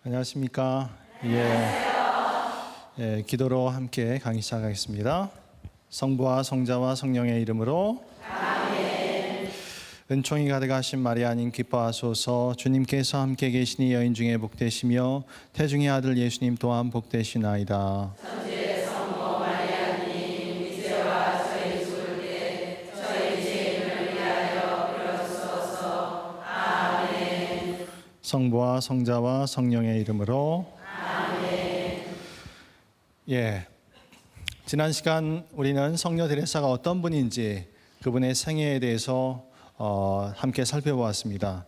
안녕하십니까? 기도로 함께 강의 시작하겠습니다. 성부와 성자와 성령의 이름으로 아멘. 은총이 가득하신 마리아님 기뻐하소서. 주님께서 함께 계시니 여인 중에 복되시며 태중의 아들 예수님 또한 복되시나이다. 성부와 성자와 성령의 이름으로 아멘. 지난 시간 우리는 성녀 데레사가 어떤 분인지 그분의 생애에 대해서 함께 살펴보았습니다.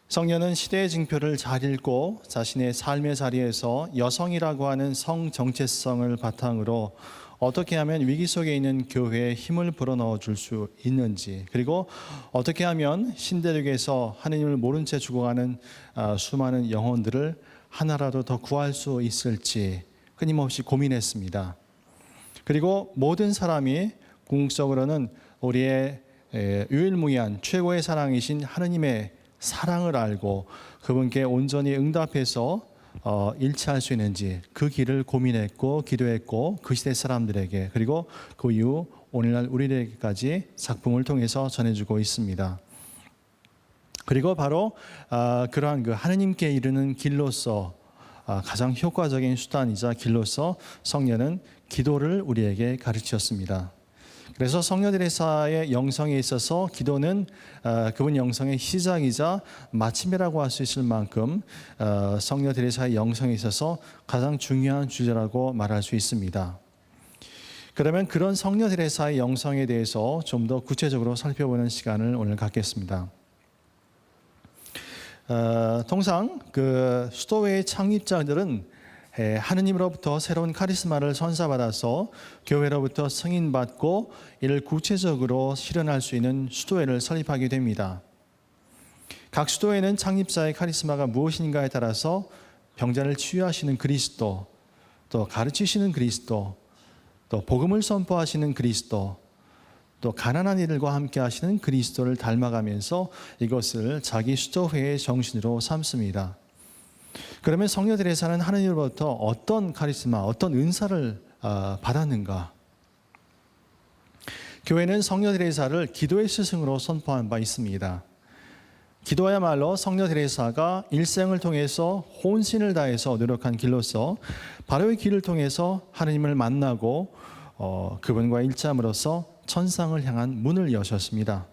성녀는 시대의 징표를 잘 읽고 자신의 삶의 자리에서 여성이라고 하는 성 정체성을 바탕으로 어떻게 하면 위기 속에 있는 교회에 힘을 불어넣어 줄 수 있는지, 그리고 어떻게 하면 신대륙에서 하느님을 모른 채 죽어가는 수많은 영혼들을 하나라도 더 구할 수 있을지 끊임없이 고민했습니다. 그리고 모든 사람이 궁극적으로는 우리의 유일무이한 최고의 사랑이신 하느님의 사랑을 알고 그분께 온전히 응답해서 일치할 수 있는지 그 길을 고민했고 기도했고 그 시대 사람들에게, 그리고 그 이후 오늘날 우리에게까지 작품을 통해서 전해주고 있습니다. 그리고 바로 그러한 그 하느님께 이르는 길로서 가장 효과적인 수단이자 길로서 성녀는 기도를 우리에게 가르치셨습니다. 그래서 성녀 데레사의 영성에 있어서 기도는 그분 영성의 시작이자 마침이라고 할 수 있을 만큼 성녀 데레사의 영성에 있어서 가장 중요한 주제라고 말할 수 있습니다. 그러면 그런 성녀 데레사의 영성에 대해서 좀 더 구체적으로 살펴보는 시간을 오늘 갖겠습니다. 통상 그 수도회의 창립자들은 하느님으로부터 새로운 카리스마를 선사받아서 교회로부터 승인받고 이를 구체적으로 실현할 수 있는 수도회를 설립하게 됩니다. 각 수도회는 창립자의 카리스마가 무엇인가에 따라서 병자를 치유하시는 그리스도, 또 가르치시는 그리스도, 또 복음을 선포하시는 그리스도, 또 가난한 이들과 함께 하시는 그리스도를 닮아가면서 이것을 자기 수도회의 정신으로 삼습니다. 그러면 성녀 데레사는 하느님으로부터 어떤 카리스마, 어떤 은사를 받았는가? 교회는 성녀 데레사를 기도의 스승으로 선포한 바 있습니다. 기도야말로 성녀 데레사가 일생을 통해서 혼신을 다해서 노력한 길로서 바로 이 길을 통해서 하느님을 만나고 그분과 일치함으로써 천상을 향한 문을 여셨습니다.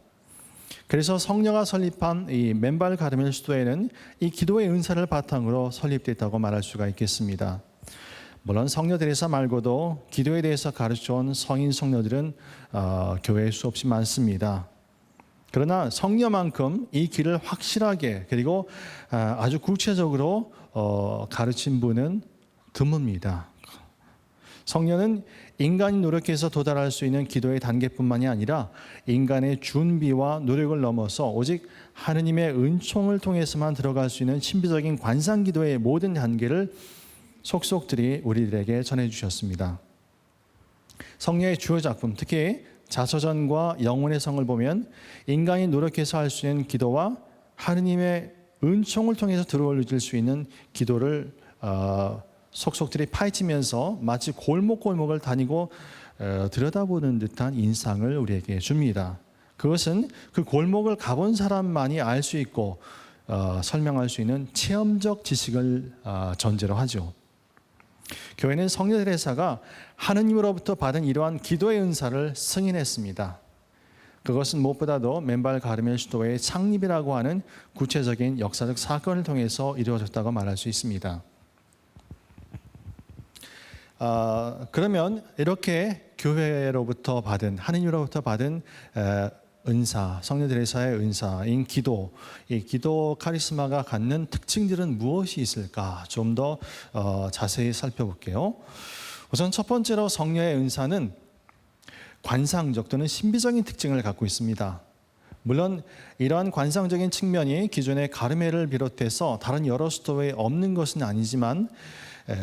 그래서 성녀가 설립한 이 맨발 가르멜 수도회는 이 기도의 은사를 바탕으로 설립됐다고 말할 수가 있겠습니다. 물론 성녀 데레사 말고도 기도에 대해서 가르쳐온 성인 성녀들은 교회에 수없이 많습니다. 그러나 성녀만큼 이 길을 확실하게 그리고 아주 구체적으로 가르친 분은 드뭅니다. 성녀는 인간이 노력해서 도달할 수 있는 기도의 단계뿐만이 아니라 인간의 준비와 노력을 넘어서 오직 하느님의 은총을 통해서만 들어갈 수 있는 신비적인 관상기도의 모든 단계를 속속들이 우리들에게 전해주셨습니다. 성녀의 주요 작품, 특히 자서전과 영혼의 성을 보면 인간이 노력해서 할 수 있는 기도와 하느님의 은총을 통해서 들어올릴 수 있는 기도를 속속들이 파헤치면서 마치 골목골목을 다니고 들여다보는 듯한 인상을 우리에게 줍니다. 그것은 그 골목을 가본 사람만이 알 수 있고 설명할 수 있는 체험적 지식을 전제로 하죠. 교회는 성녀 데레사가 하느님으로부터 받은 이러한 기도의 은사를 승인했습니다. 그것은 무엇보다도 맨발 가르멜 수도회의 창립이라고 하는 구체적인 역사적 사건을 통해서 이루어졌다고 말할 수 있습니다. 그러면 이렇게 교회로부터 받은, 하느님으로부터 받은 은사, 성녀 데레사의 은사인 기도, 이 기도 카리스마가 갖는 특징들은 무엇이 있을까? 좀 더 자세히 살펴볼게요. 우선 첫 번째로 성녀의 은사는 관상적 또는 신비적인 특징을 갖고 있습니다. 물론 이러한 관상적인 측면이 기존의 가르멜을 비롯해서 다른 여러 수도에 없는 것은 아니지만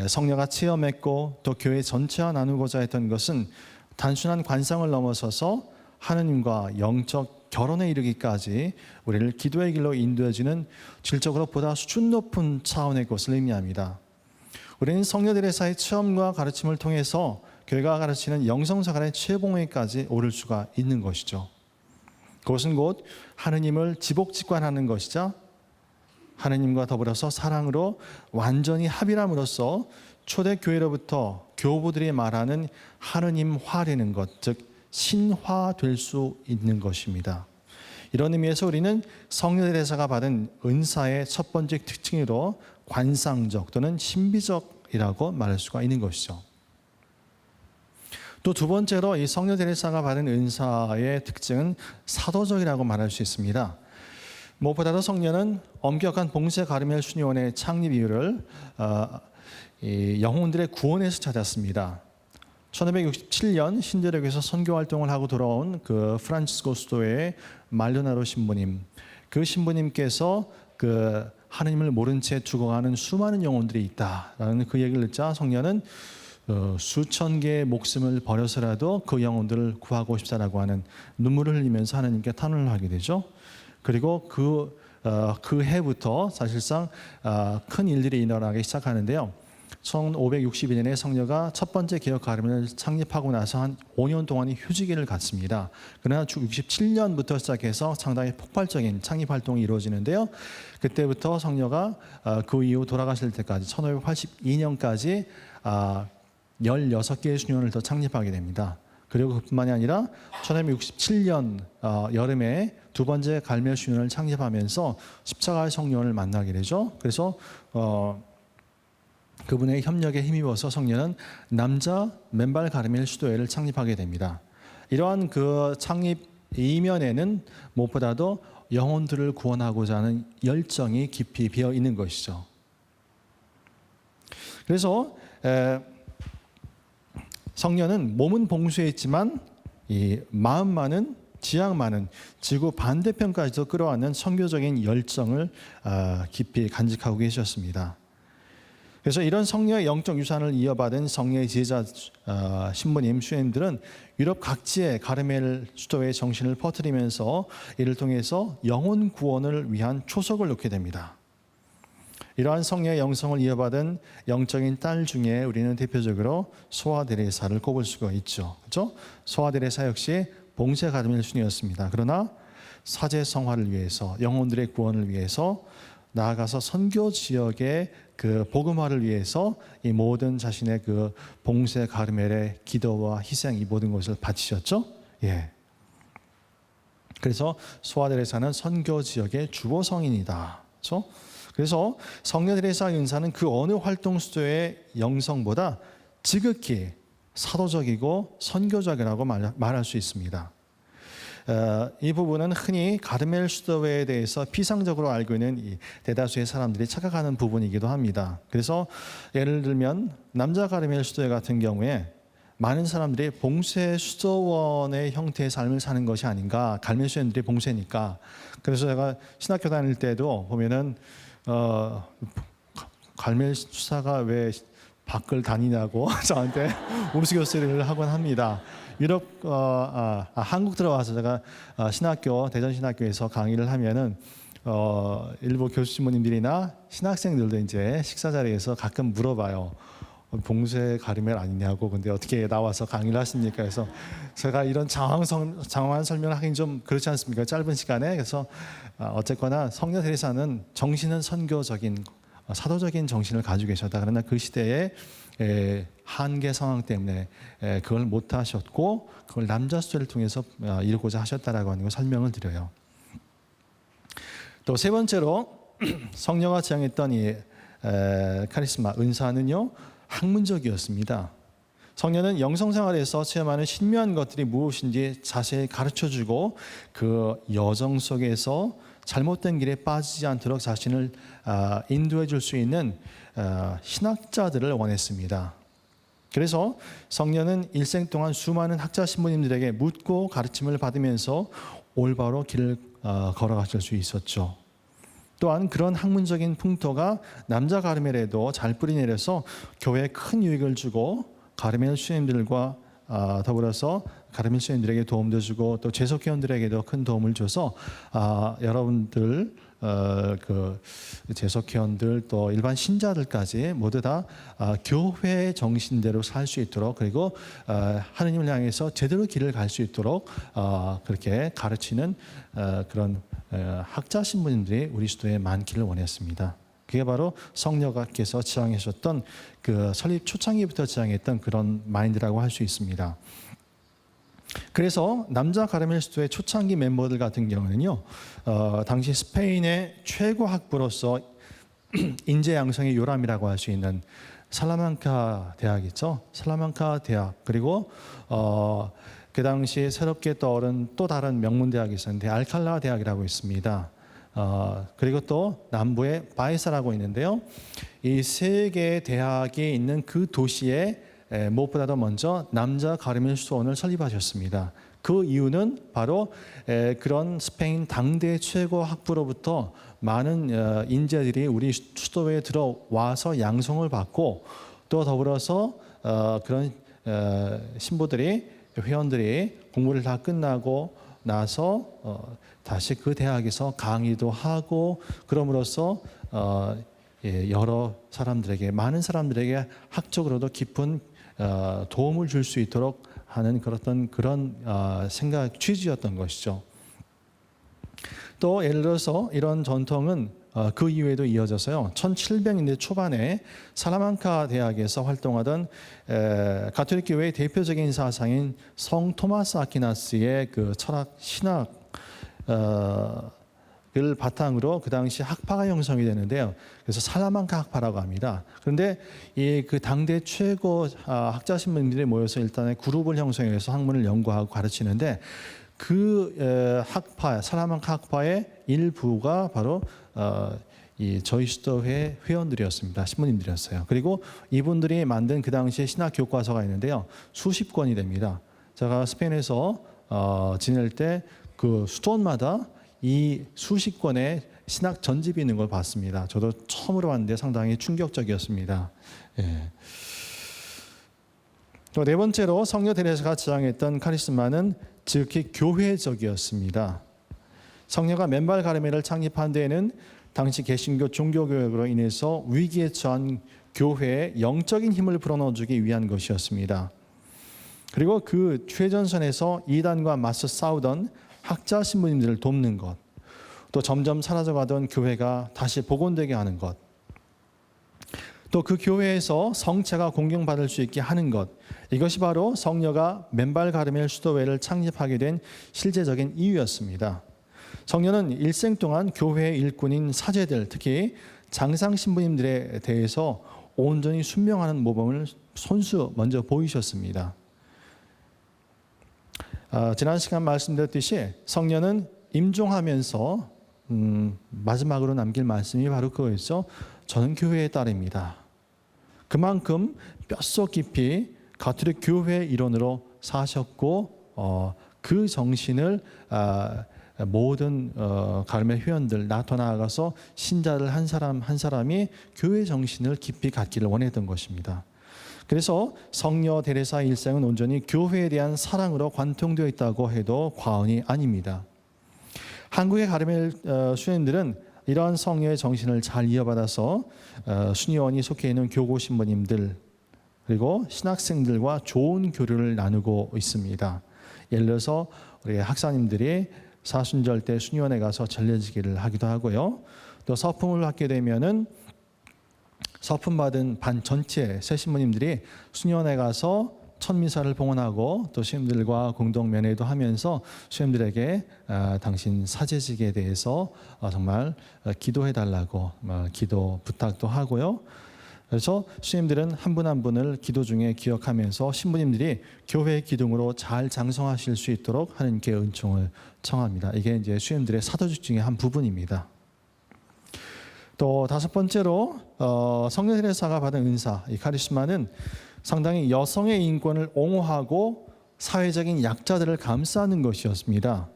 성녀가 체험했고 또 교회 전체와 나누고자 했던 것은 단순한 관상을 넘어서서 하느님과 영적 결혼에 이르기까지 우리를 기도의 길로 인도해주는 질적으로 보다 수준 높은 차원의 것을 의미합니다. 우리는 성녀 데레사의 체험과 가르침을 통해서 교회가 가르치는 영성서 간의 최고봉에까지 오를 수가 있는 것이죠. 그것은 곧 하느님을 지복직관하는 것이자 하느님과 더불어서 사랑으로 완전히 합일함으로써 초대교회로부터 교부들이 말하는 하느님화되는 것, 즉 신화될 수 있는 것입니다. 이런 의미에서 우리는 성녀 데레사가 받은 은사의 첫 번째 특징으로 관상적 또는 신비적이라고 말할 수가 있는 것이죠. 또 두 번째로 이 성녀 데레사가 받은 은사의 특징은 사도적이라고 말할 수 있습니다. 무엇보다도 성녀는 엄격한 봉쇄 가르멜 순위원회 창립 이유를 영혼들의 구원에서 찾았습니다. 1567년 신대륙에서 선교 활동을 하고 돌아온 그 프란치스코 수도의 말도나로 신부님, 그 신부님께서 그 하느님을 모른 채 죽어가는 수많은 영혼들이 있다라는 그 얘기를 듣자 성녀는 수천 개의 목숨을 버려서라도 그 영혼들을 구하고 싶다라고 하는 눈물을 흘리면서 하느님께 탄원을 하게 되죠. 그리고 그 해부터 사실상 큰 일들이 일어나기 시작하는데요. 1562년에 성녀가 첫 번째 개혁 가르멜을 창립하고 나서 한 5년 동안의 휴지기를 갖습니다. 그러나 67년부터 시작해서 상당히 폭발적인 창립 활동이 이루어지는데요. 그때부터 성녀가 그 이후 돌아가실 때까지 1582년까지 16개의 수녀원을 더 창립하게 됩니다. 그리고 그뿐만이 아니라 1567년 여름에 두 번째 갈멜 수녀원을 창립하면서 십자가의 성령을 만나게 되죠. 그래서 그분의 협력에 힘입어서 성녀는 남자 맨발 가르멜 수도회를 창립하게 됩니다. 이러한 그 창립 이면에는 무엇보다도 영혼들을 구원하고자 하는 열정이 깊이 비어 있는 것이죠. 그래서 성녀는 몸은 봉쇄했지만 이 마음만은 지향만은 지구 반대편까지도 끌어안는 선교적인 열정을 깊이 간직하고 계셨습니다. 그래서 이런 성녀의 영적 유산을 이어받은 성녀의 지혜자 신부님, 수녀님들은 유럽 각지의 가르멜 수도의 정신을 퍼뜨리면서 이를 통해서 영혼 구원을 위한 초석을 놓게 됩니다. 이러한 성녀의 영성을 이어받은 영적인 딸 중에 우리는 대표적으로 소아 데레사를 꼽을 수가 있죠. 그렇죠? 소아 데레사 역시 봉쇄 가르멜 수녀였습니다. 그러나 사제 성화를 위해서, 영혼들의 구원을 위해서, 나아가서 선교 지역의 그 복음화를 위해서 이 모든 자신의 그 봉쇄 가르멜의 기도와 희생, 이 모든 것을 바치셨죠. 예. 그래서 소아 데레사는 선교 지역의 주보 성인이다. 그렇죠? 그래서 성녀 데레사 은사는 그 어느 활동 수도의 영성보다 지극히 사도적이고 선교적이라고 말할 수 있습니다. 이 부분은 흔히 가르멜 수도회에 대해서 피상적으로 알고 있는 이 대다수의 사람들이 착각하는 부분이기도 합니다. 그래서 예를 들면 남자 가르멜 수도회 같은 경우에 많은 사람들이 봉쇄 수도원의 형태의 삶을 사는 것이 아닌가, 가르멜 수도원들이 봉쇄니까. 그래서 제가 신학교 다닐 때도 보면은 가르멜 수사가 왜 밖을 다니냐고 저한테 우스갯소리를 하곤 합니다. 유럽 한국 들어와서 제가 신학교 대전신학교에서 강의를 하면은 일부 교수 신부님들이나 신학생들도 이제 식사 자리에서 가끔 물어봐요. 봉쇄 가르멜 아니냐고. 근데 어떻게 나와서 강의를 하십니까? 그래서 제가 이런 장황한 설명을 하긴 좀 그렇지 않습니까? 짧은 시간에. 그래서 어쨌거나 성녀 데레사는 정신은 선교적인 사도적인 정신을 가지고 계셨다. 그러나 그 시대에 한계 상황 때문에 그걸 못 하셨고 그걸 남자 수도를 통해서 이루고자 하셨다라고 하는 걸 설명을 드려요. 또 세 번째로 성녀가 지향했던 이 카리스마 은사는요, 학문적이었습니다. 성녀는 영성생활에서 체험하는 신묘한 것들이 무엇인지 자세히 가르쳐주고 그 여정 속에서 잘못된 길에 빠지지 않도록 자신을 인도해 줄 수 있는 신학자들을 원했습니다. 그래서 성녀는 일생 동안 수많은 학자 신부님들에게 묻고 가르침을 받으면서 올바로 길을 걸어가실 수 있었죠. 또한 그런 학문적인 풍토가 남자 가르멜에도 잘 뿌리내려서 교회에 큰 유익을 주고 가르멜 수녀님들과 더불어서 가르밀 수녀님들에게 도움도 주고 또 재속회원들에게도 큰 도움을 줘서 여러분들 그 재속회원들 또 일반 신자들까지 모두 다 교회의 정신대로 살 수 있도록 그리고 하느님을 향해서 제대로 길을 갈 수 있도록 그렇게 가르치는 그런 학자 신부님들이 우리 수도에 많기를 원했습니다. 그게 바로 성녀가께서 지향하셨던 그 설립 초창기부터 지향했던 그런 마인드라고 할 수 있습니다. 그래서 남자 가르멜 수도의 초창기 멤버들 같은 경우는요, 당시 스페인의 최고 학부로서 인재 양성의 요람이라고 할 수 있는 살라만카 대학 있죠. 살라만카 대학 그리고 그 당시에 새롭게 떠오른 또 다른 명문 대학이 있었는데 알칼라 대학이라고 있습니다. 그리고 또 남부에 바에사라고 있는데요. 이 세 개의 대학이 있는 그 도시에 무엇보다도 먼저 남자 가르멜 수도원을 설립하셨습니다. 그 이유는 바로 그런 스페인 당대 최고 학부로부터 많은 인재들이 우리 수도에 들어와서 양성을 받고 또 더불어서 그런 신부들이 회원들이 공부를 다 끝나고 나서 다시 그 대학에서 강의도 하고 그럼으로써 여러 사람들에게 많은 사람들에게 학적으로도 깊은 도움을 줄 수 있도록 하는 그런 생각 취지였던 것이죠. 또 예를 들어서 이런 전통은 그 이후에도 이어져서요. 1700년대 초반에 살라만카 대학에서 활동하던 가톨릭 교회의 대표적인 사상인 성 토마스 아퀴나스의 그 철학 신학 을 바탕으로 그 당시 학파가 형성이 되는데요. 그래서 살라만카 학파라고 합니다. 그런데 이 그 당대 최고 학자 신부님들이 모여서 일단은 그룹을 형성해서 학문을 연구하고 가르치는데 그 학파 살라만카 학파의 일부가 바로 이 저희 수도회 회원들이었습니다. 신부님들이었어요. 그리고 이분들이 만든 그 당시에 신학 교과서가 있는데요. 수십 권이 됩니다. 제가 스페인에서 지낼 때 그 수도원마다 이 수십 권의 신학 전집이 있는 걸 봤습니다. 저도 처음으로 봤는데 상당히 충격적이었습니다. 예. 또 네 번째로 성녀 테레사가 지향했던 카리스마는 지극히 교회적이었습니다. 성녀가 맨발 가르멜을 창립한 데에는 당시 개신교 종교교육으로 인해서 위기에 처한 교회에 영적인 힘을 불어넣어주기 위한 것이었습니다. 그리고 그 최전선에서 이단과 맞서 싸우던 학자 신부님들을 돕는 것, 또 점점 사라져가던 교회가 다시 복원되게 하는 것, 또 그 교회에서 성체가 공경받을 수 있게 하는 것, 이것이 바로 성녀가 맨발 가르멜 수도회를 창립하게 된 실제적인 이유였습니다. 성녀는 일생 동안 교회의 일꾼인 사제들, 특히 장상 신부님들에 대해서 온전히 순명하는 모범을 손수 먼저 보이셨습니다. 지난 시간 말씀드렸듯이 성녀는 임종하면서 마지막으로 남길 말씀이 바로 그거였죠. 저는 교회의 딸입니다. 그만큼 뼛속 깊이 가톨릭 교회의 일원으로 사셨고 그 정신을 모든 가르멜 회원들 나토 나아가서 신자들 한 사람 한 사람이 교회 정신을 깊이 갖기를 원했던 것입니다. 그래서 성녀 데레사 일생은 온전히 교회에 대한 사랑으로 관통되어 있다고 해도 과언이 아닙니다. 한국의 가르멜 수녀님들은 이러한 성녀의 정신을 잘 이어받아서 수녀원이 속해 있는 교고 신부님들 그리고 신학생들과 좋은 교류를 나누고 있습니다. 예를 들어서 우리 학사님들이 사순절 때 수녀원에 가서 전례지기를 하기도 하고요. 또 서품을 받게 되면은 서품 받은 반 전체 새 신부님들이 수녀원에 가서 첫 미사를 봉헌하고 또 수녀님들과 공동 면회도 하면서 수녀님들에게 당신 사제직에 대해서 정말 기도해 달라고 기도 부탁도 하고요. 그래서 수녀님들은 한 분 한 분을 기도 중에 기억하면서 신부님들이 교회의 기둥으로 잘 장성하실 수 있도록 하나님께 은총을 청합니다. 이게 이제 수녀님들의 사도직 중에 한 부분입니다. 또 다섯 번째로 성녀 테레사가 받은 은사, 이 카리스마는 상당히 여성의 인권을 옹호하고 사회적인 약자들을 감싸는 것이었습니다.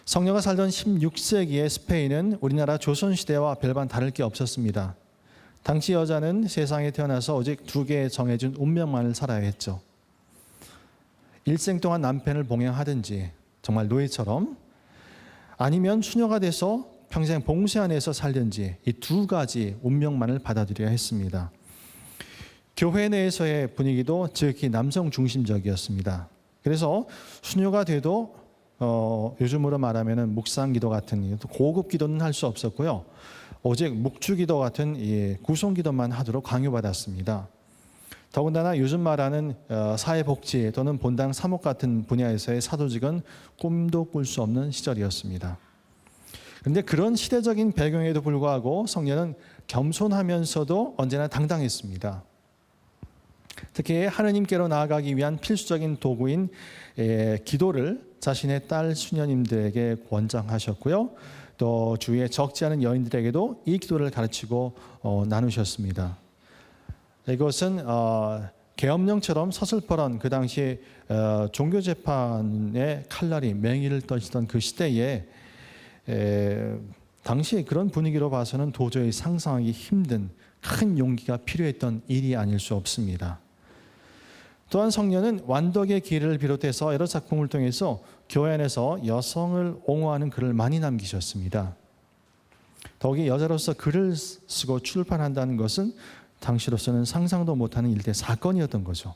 성녀가 살던 16세기의 스페인은 우리나라 조선시대와 별반 다를 게 없었습니다. 당시 여자는 세상에 태어나서 오직 두 개의 정해진 운명만을 살아야 했죠. 일생 동안 남편을 봉양하든지 정말 노예처럼, 아니면 수녀가 돼서 평생 봉쇄 안에서 살든지 이 두 가지 운명만을 받아들여야 했습니다. 교회 내에서의 분위기도 지극히 남성 중심적이었습니다. 그래서 수녀가 돼도 요즘으로 말하면 묵상기도 같은 고급 기도는 할 수 없었고요. 오직 묵주기도 같은 구송기도만 하도록 강요받았습니다. 더군다나 요즘 말하는 사회복지 또는 본당 사목 같은 분야에서의 사도직은 꿈도 꿀 수 없는 시절이었습니다. 그런데 그런 시대적인 배경에도 불구하고 성녀는 겸손하면서도 언제나 당당했습니다. 특히 하느님께로 나아가기 위한 필수적인 도구인 기도를 자신의 딸 수녀님들에게 권장하셨고요. 또 주위에 적지 않은 여인들에게도 이 기도를 가르치고 나누셨습니다. 이것은 계엄령처럼 서슬퍼런 그 당시 종교재판의 칼날이 맹위를 떨치던 그 시대에 당시 그런 분위기로 봐서는 도저히 상상하기 힘든 큰 용기가 필요했던 일이 아닐 수 없습니다. 또한 성녀는 완덕의 길을 비롯해서 여러 작품을 통해서 교회 안에서 여성을 옹호하는 글을 많이 남기셨습니다. 더욱이 여자로서 글을 쓰고 출판한다는 것은 당시로서는 상상도 못하는 일대 사건이었던 거죠.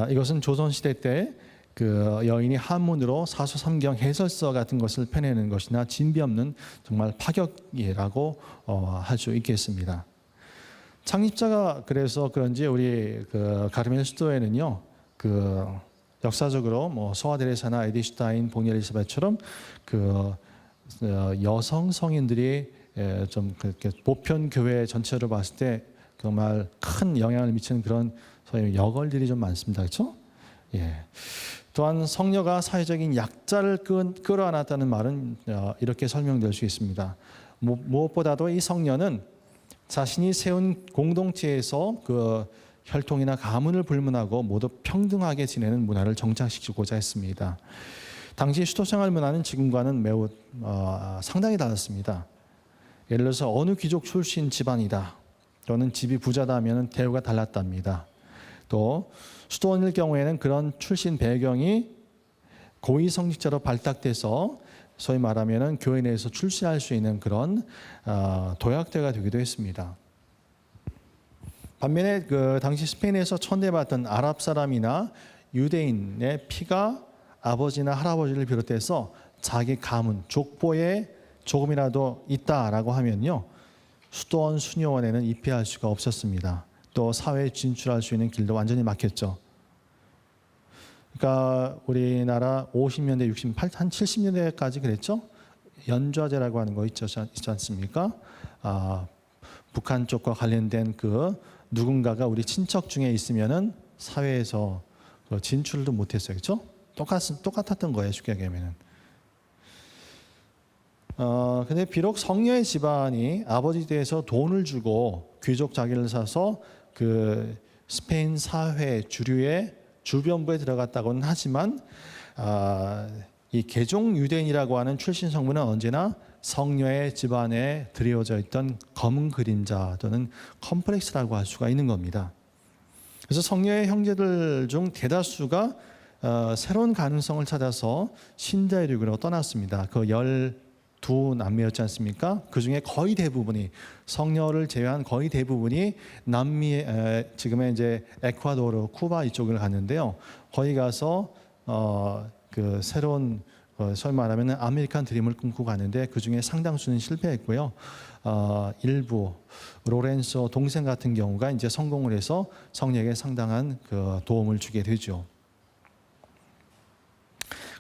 이것은 조선시대 때 그 여인이 한문으로 사서삼경 해설서 같은 것을 펴내는 것이나 진비 없는 정말 파격이라고 할 수 있겠습니다. 창립자가 그래서 그런지 우리 그 가르멜 수도에는요, 그 역사적으로 뭐 소아데레사나 에디슈타인, 봉리 엘리사벳처럼 그 여성 성인들이 좀 그렇게 보편 교회 전체로 봤을 때 정말 큰 영향을 미치는 그런 소위 여걸들이 좀 많습니다. 그렇죠? 예. 또한 성녀가 사회적인 약자를 끌어안았다는 말은 이렇게 설명될 수 있습니다. 무엇보다도 이 성녀는 자신이 세운 공동체에서 그 혈통이나 가문을 불문하고 모두 평등하게 지내는 문화를 정착시키고자 했습니다. 당시 수도생활 문화는 지금과는 매우 상당히 달랐습니다. 예를 들어서 어느 귀족 출신 집안이다 또는 집이 부자다 하면 대우가 달랐답니다. 또 수도원일 경우에는 그런 출신 배경이 고위성직자로 발탁돼서 소위 말하면 교회 내에서 출세할 수 있는 그런 도약대가 되기도 했습니다. 반면에 그 당시 스페인에서 천대받던 아랍 사람이나 유대인의 피가 아버지나 할아버지를 비롯해서 자기 가문, 족보에 조금이라도 있다라고 하면요, 수도원, 수녀원에는 입회할 수가 없었습니다. 또 사회에 진출할 수 있는 길도 완전히 막혔죠. 그러니까 우리나라 50년대, 한 70년대까지 그랬죠. 연좌제라고 하는 거 있지 않습니까? 북한 쪽과 관련된 그 누군가가 우리 친척 중에 있으면은 사회에서 진출도 못했어요, 그렇죠? 똑같았던 거예요, 쉽게 얘기하면은. 근데 비록 성녀의 집안이 아버지에 대해서 돈을 주고 귀족 자기를 사서 그 스페인 사회 주류의 주변부에 들어갔다고는 하지만 이 개종 유대인이라고 하는 출신 성분은 언제나 성녀의 집안에 드리워져 있던 검은 그림자 또는 컴플렉스라고 할 수가 있는 겁니다. 그래서 성녀의 형제들 중 대다수가 새로운 가능성을 찾아서 신자유력으로 떠났습니다. 그 12남매였지 않습니까? 그 중에 거의 대부분이, 성녀를 제외한 거의 대부분이 남미, 지금의 이제 에콰도르, 쿠바 이쪽을 갔는데요. 거기 가서 그 새로운 소위 말하면 아메리칸 드림을 꿈꾸고 가는데 그 중에 상당수는 실패했고요. 일부 로렌소 동생 같은 경우가 이제 성공을 해서 성녀에게 상당한 그 도움을 주게 되죠.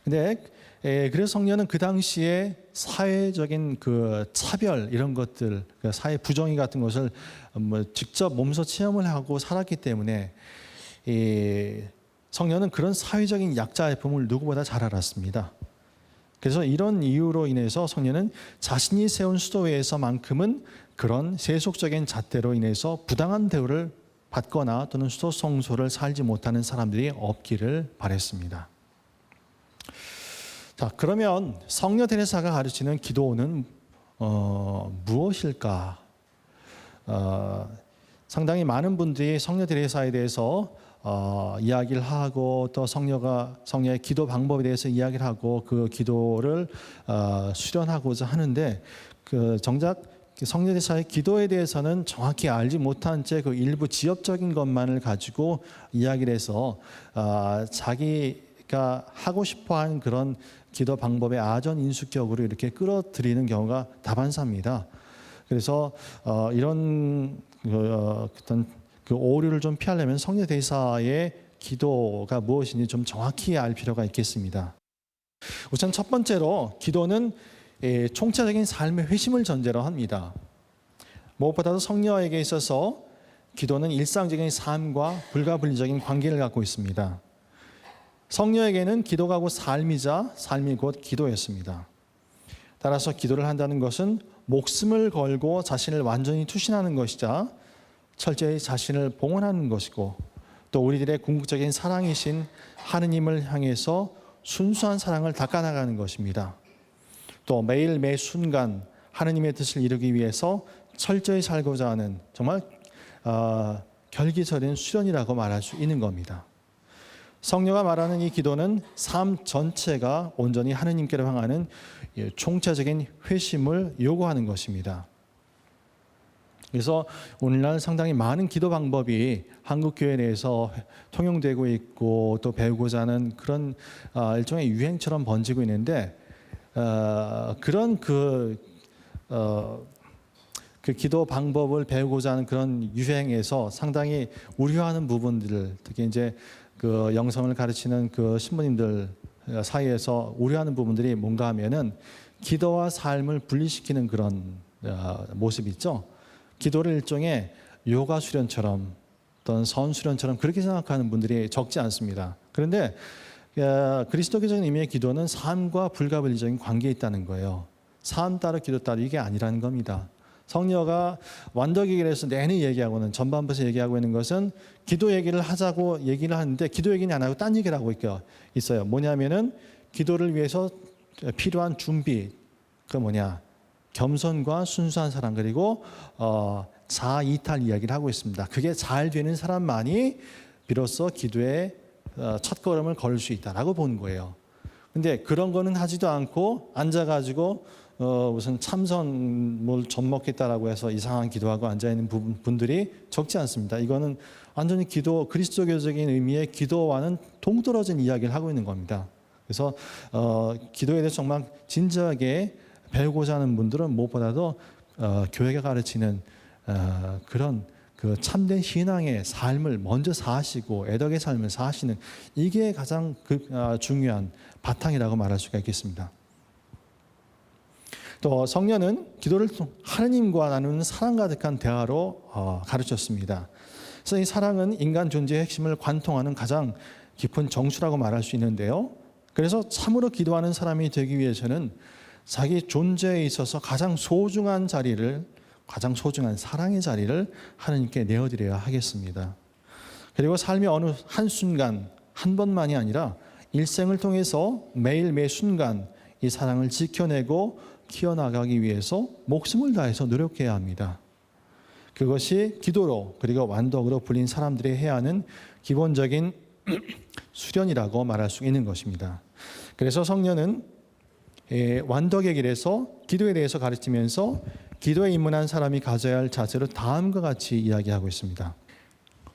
근데 그래서 성녀는 그 당시에 사회적인 그 차별 이런 것들, 그 사회 부정의 같은 것을 뭐 직접 몸소 체험을 하고 살았기 때문에 이 성녀는 그런 사회적인 약자의 품을 누구보다 잘 알았습니다. 그래서 이런 이유로 인해서 성녀는 자신이 세운 수도회에서만큼은 그런 세속적인 잣대로 인해서 부당한 대우를 받거나 또는 수도 성소를 살지 못하는 사람들이 없기를 바랬습니다. 자, 그러면 성녀 테레사가 가르치는 기도는 무엇일까? 상당히 많은 분들이 성녀 테레사에 대해서 이야기를 하고 또 성령의 기도 방법에 대해서 이야기를 하고 그 기도를 수련하고자 하는데 정작 성녀대사의 기도에 대해서는 정확히 알지 못한 채 그 일부 지엽적인 것만을 가지고 이야기를 해서 자기가 하고 싶어하는 그런 기도 방법의 아전인수격으로 이렇게 끌어들이는 경우가 다반사입니다. 그래서 이런 어떤 그 오류를 좀 피하려면 성녀대사의 기도가 무엇인지 좀 정확히 알 필요가 있겠습니다. 우선 첫 번째로 기도는 총체적인 삶의 회심을 전제로 합니다. 무엇보다도 성녀에게 있어서 기도는 일상적인 삶과 불가분리적인 관계를 갖고 있습니다. 성녀에게는 기도가 곧 삶이자 삶이 곧 기도였습니다. 따라서 기도를 한다는 것은 목숨을 걸고 자신을 완전히 투신하는 것이자 철저히 자신을 봉헌하는 것이고 또 우리들의 궁극적인 사랑이신 하느님을 향해서 순수한 사랑을 닦아나가는 것입니다. 또 매일 매 순간 하느님의 뜻을 이루기 위해서 철저히 살고자 하는 정말 결기설인 수련이라고 말할 수 있는 겁니다. 성녀가 말하는 이 기도는 삶 전체가 온전히 하느님께로 향하는 총체적인 회심을 요구하는 것입니다. 그래서 오늘날 상당히 많은 기도 방법이 한국 교회 내에서 통용되고 있고 또 배우고자 하는 그런 일종의 유행처럼 번지고 있는데 그런 그 기도 방법을 배우고자 하는 그런 유행에서 상당히 우려하는 부분들, 특히 이제 그 영성을 가르치는 그 신부님들 사이에서 우려하는 부분들이 뭔가 하면은 기도와 삶을 분리시키는 그런 모습이 있죠. 기도를 일종의 요가 수련처럼 어떤 선 수련처럼 그렇게 생각하는 분들이 적지 않습니다. 그런데 그리스도교적인 의미의 기도는 삶과 불가분리적인 관계에 있다는 거예요. 삶 따로 기도 따로 이게 아니라는 겁니다. 성녀가 완덕에게서 내내 얘기하고는 전반부에서 얘기하고 있는 것은 기도 얘기를 하자고 얘기를 하는데 기도 얘기는 안 하고 딴 얘기를 하고 있어요. 뭐냐면은 기도를 위해서 필요한 준비, 그 뭐냐 겸손과 순수한 사랑 그리고 자아 이탈 이야기를 하고 있습니다. 그게 잘 되는 사람만이 비로소 기도에 첫 걸음을 걸을 수 있다라고 보는 거예요. 근데 그런 거는 하지도 않고 앉아가지고 무슨 참선을 젖 먹겠다라고 해서 이상한 기도하고 앉아 있는 분들이 적지 않습니다. 이거는 완전히 그리스도교적인 의미의 기도와는 동떨어진 이야기를 하고 있는 겁니다. 그래서 기도에 대해서 정말 진지하게 배우고자 하는 분들은 무엇보다도 교회가 가르치는 그런 그 참된 신앙의 삶을 먼저 사시고 애덕의 삶을 사시는 이게 가장 중요한 바탕이라고 말할 수가 있겠습니다. 또 성녀는 기도를 하느님과 나누는 사랑 가득한 대화로 가르쳤습니다. 그래서 이 사랑은 인간 존재의 핵심을 관통하는 가장 깊은 정수라고 말할 수 있는데요. 그래서 참으로 기도하는 사람이 되기 위해서는 자기 존재에 있어서 가장 소중한 사랑의 자리를 하느님께 내어드려야 하겠습니다. 그리고 삶의 어느 한순간, 한 번만이 아니라 일생을 통해서 매일 매 순간 이 사랑을 지켜내고 키워나가기 위해서 목숨을 다해서 노력해야 합니다. 그것이 기도로 그리고 완덕으로 불린 사람들이 해야 하는 기본적인 수련이라고 말할 수 있는 것입니다. 그래서 성녀는 완덕의 길에서 기도에 대해서 가르치면서 기도에 입문한 사람이 가져야 할 자세를 다음과 같이 이야기하고 있습니다.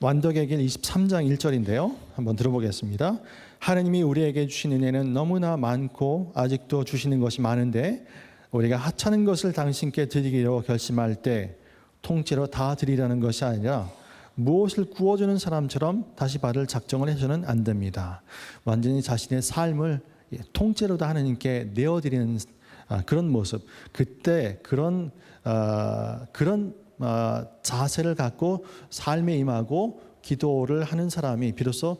완덕의 길 23장 1절인데요. 한번 들어보겠습니다. 하느님이 우리에게 주신 은혜는 너무나 많고 아직도 주시는 것이 많은데 우리가 하찮은 것을 당신께 드리기로 결심할 때 통째로 다 드리라는 것이 아니라 무엇을 구워주는 사람처럼 다시 받을 작정을 해서는 안 됩니다. 완전히 자신의 삶을 통째로 다 하느님께 내어드리는 그런 모습, 그때 그런 자세를 갖고 삶에 임하고 기도를 하는 사람이 비로소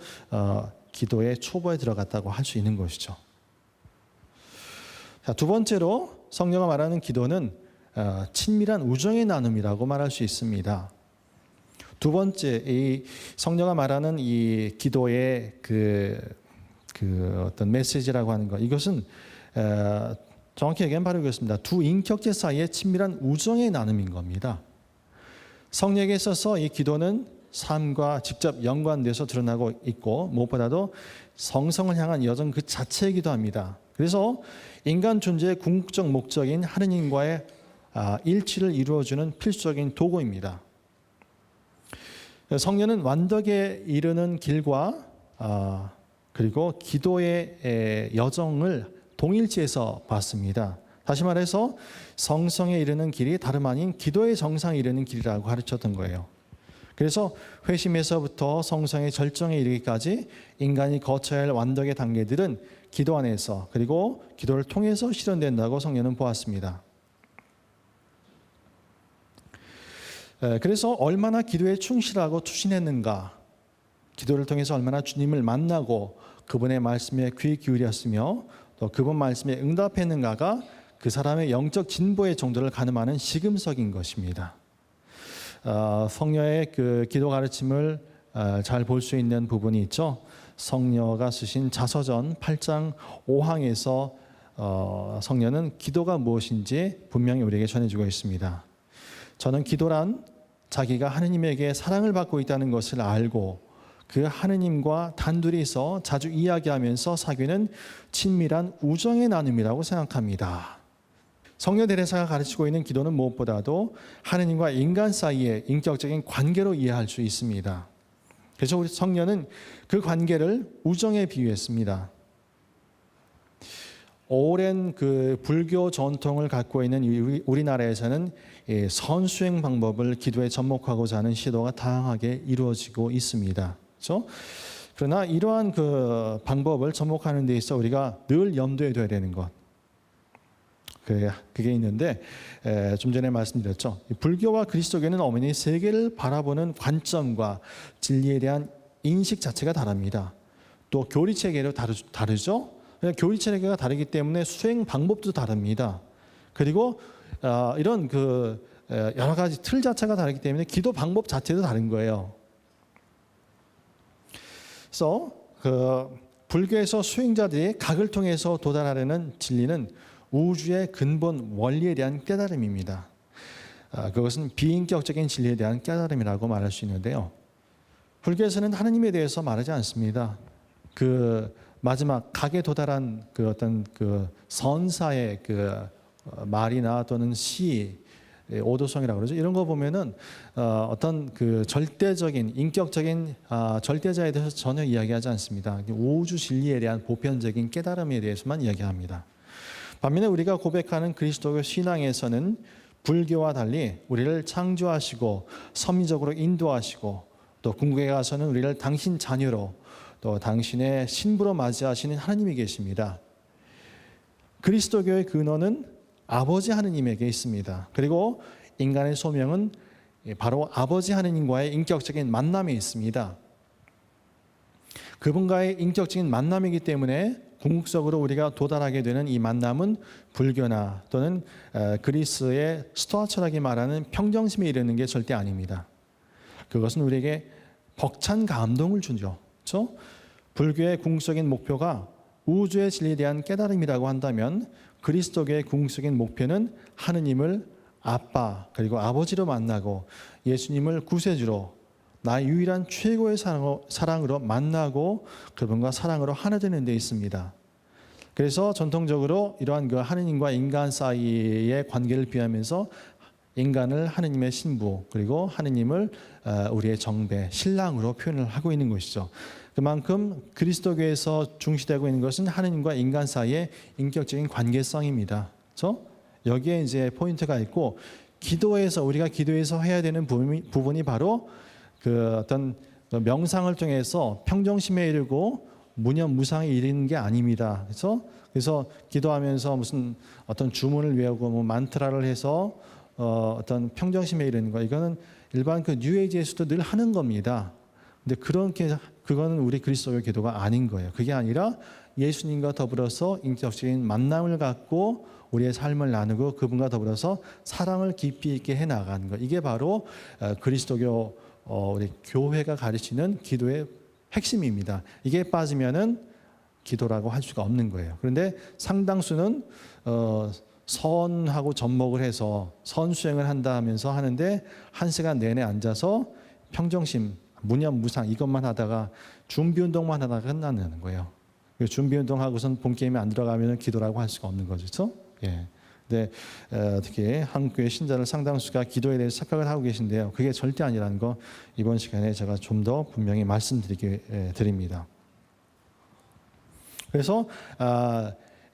기도의 초보에 들어갔다고 할 수 있는 것이죠. 자, 두 번째로 성령가 말하는 기도는 친밀한 우정의 나눔이라고 말할 수 있습니다. 두 번째, 이 성령가 말하는 이 기도의 그 어떤 메시지라고 하는 것, 이것은 정확히 얘기하면 바로 이것입니다. 두 인격체 사이의 친밀한 우정의 나눔인 겁니다. 성령에게 있어서 이 기도는 삶과 직접 연관돼서 드러나고 있고 무엇보다도 성성을 향한 여정 그 자체이기도 합니다. 그래서 인간 존재의 궁극적 목적인 하느님과의 일치를 이루어주는 필수적인 도구입니다. 성령은 완덕에 이르는 길과 그리고 기도의 여정을 동일치해서 봤습니다. 다시 말해서 성성에 이르는 길이 다름 아닌 기도의 정상에 이르는 길이라고 가르쳤던 거예요. 그래서 회심에서부터 성성의 절정에 이르기까지 인간이 거쳐야 할 완덕의 단계들은 기도 안에서 그리고 기도를 통해서 실현된다고 성령은 보았습니다. 그래서 얼마나 기도에 충실하고 투신했는가, 기도를 통해서 얼마나 주님을 만나고 그분의 말씀에 귀 기울였으며 또 그분 말씀에 응답했는가가 그 사람의 영적 진보의 정도를 가늠하는 시금석인 것입니다. 성녀의 그 기도 가르침을 잘 볼 수 있는 부분이 있죠. 성녀가 쓰신 자서전 8장 5항에서 성녀는 기도가 무엇인지 분명히 우리에게 전해주고 있습니다. 저는 기도란 자기가 하느님에게 사랑을 받고 있다는 것을 알고 그 하느님과 단둘이서 자주 이야기하면서 사귀는 친밀한 우정의 나눔이라고 생각합니다. 성녀 데레사가 가르치고 있는 기도는 무엇보다도 하느님과 인간 사이의 인격적인 관계로 이해할 수 있습니다. 그래서 우리 성녀는 그 관계를 우정에 비유했습니다. 오랜 그 불교 전통을 갖고 있는 우리나라에서는 선수행 방법을 기도에 접목하고자 하는 시도가 다양하게 이루어지고 있습니다. 그렇죠? 그러나 이러한 그 방법을 접목하는 데 있어 우리가 늘 염두에 둬야 되는 것, 그게 있는데 좀 전에 말씀드렸죠. 불교와 그리스도교는 어머니 세계를 바라보는 관점과 진리에 대한 인식 자체가 다릅니다. 또 교리 체계도 다르죠. 교리 체계가 다르기 때문에 수행 방법도 다릅니다. 그리고 이런 그 여러 가지 틀 자체가 다르기 때문에 기도 방법 자체도 다른 거예요. 그래서 그 불교에서 수행자들이 각을 통해서 도달하려는 진리는 우주의 근본 원리에 대한 깨달음입니다. 그것은 비인격적인 진리에 대한 깨달음이라고 말할 수 있는데요. 불교에서는 하느님에 대해서 말하지 않습니다. 그 마지막 각에 도달한 그 어떤 그 선사의 그 말이나 또는 시, 오도성이라고 그러죠. 이런 거 보면은 어떤 그 절대적인 인격적인 절대자에 대해서 전혀 이야기하지 않습니다. 우주 진리에 대한 보편적인 깨달음에 대해서만 이야기합니다. 반면에 우리가 고백하는 그리스도교 신앙에서는 불교와 달리 우리를 창조하시고 섭리적으로 인도하시고 또 궁극에 가서는 우리를 당신 자녀로 또 당신의 신부로 맞이하시는 하나님이 계십니다. 그리스도교의 근원은 아버지 하느님에게 있습니다. 그리고 인간의 소명은 바로 아버지 하느님과의 인격적인 만남에 있습니다. 그분과의 인격적인 만남이기 때문에 궁극적으로 우리가 도달하게 되는 이 만남은 불교나 또는 그리스의 스토아 철학이 말하는 평정심에 이르는 게 절대 아닙니다. 그것은 우리에게 벅찬 감동을 주죠. 그렇죠? 불교의 궁극적인 목표가 우주의 진리에 대한 깨달음이라고 한다면 그리스도교의 궁극적인 목표는 하느님을 아빠 그리고 아버지로 만나고 예수님을 구세주로 나의 유일한 최고의 사랑으로 만나고 그분과 사랑으로 하나 되는 데 있습니다. 그래서 전통적으로 이러한 그 하느님과 인간 사이의 관계를 비하면서 인간을 하느님의 신부 그리고 하느님을 우리의 정배, 신랑으로 표현을 하고 있는 것이죠. 그만큼 그리스도교에서 중시되고 있는 것은 하느님과 인간 사이의 인격적인 관계성입니다. 그렇죠? 여기에 이제 포인트가 있고 기도에서 우리가 기도에서 해야 되는 부분이 바로 그 어떤 명상을 통해서 평정심에 이르고 무념무상에 이르는 게 아닙니다. 그래서 기도하면서 무슨 어떤 주문을 외우고 뭐 만트라를 해서 어떤 평정심에 이르는 거, 이거는 일반 그 뉴에이지에서도 늘 하는 겁니다. 근데 그거는 우리 그리스도의 기도가 아닌 거예요. 그게 아니라 예수님과 더불어서 인격적인 만남을 갖고 우리의 삶을 나누고 그분과 더불어서 사랑을 깊이 있게 해 나가는 것. 이게 바로 그리스도교 우리 교회가 가르치는 기도의 핵심입니다. 이게 빠지면은 기도라고 할 수가 없는 거예요. 그런데 상당수는 선하고 접목을 해서 선수행을 한다 하면서 하는데 한 시간 내내 앉아서 평정심, 무념무상 이것만 하다가 준비 운동만 하다가 끝나는 거예요. 준비 운동하고선 본 게임에 안 들어가면 기도라고 할 수가 없는 거죠. 그렇죠? 예. 근데 특히 한국교회 신자들 상당수가 기도에 대해서 착각을 하고 계신데요. 그게 절대 아니라는 거 이번 시간에 제가 좀 더 분명히 드립니다. 그래서